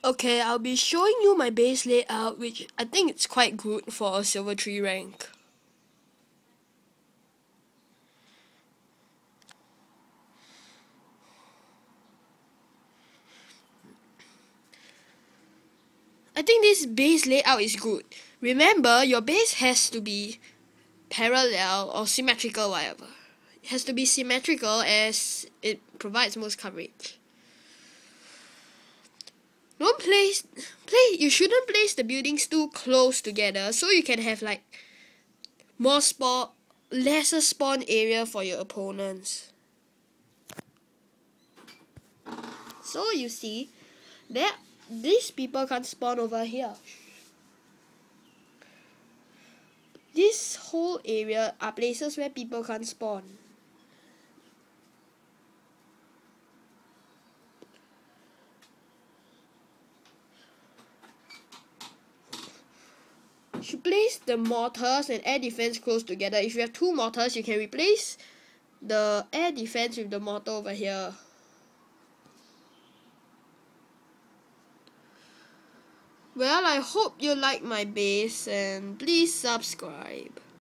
Okay, I'll be showing you my base layout, which I think it's quite good for a Silver 3 rank. I think this base layout is good. Remember, your base has to be parallel or symmetrical, whatever. It has to be symmetrical as it provides most coverage. You shouldn't place the buildings too close together, so you can have like lesser spawn area for your opponents. So you see, these people can't spawn over here. This whole area are places where people can't spawn. You should place the mortars and air defense close together. If you have two mortars, you can replace the air defense with the mortar over here. Well, I hope you like my base and please subscribe.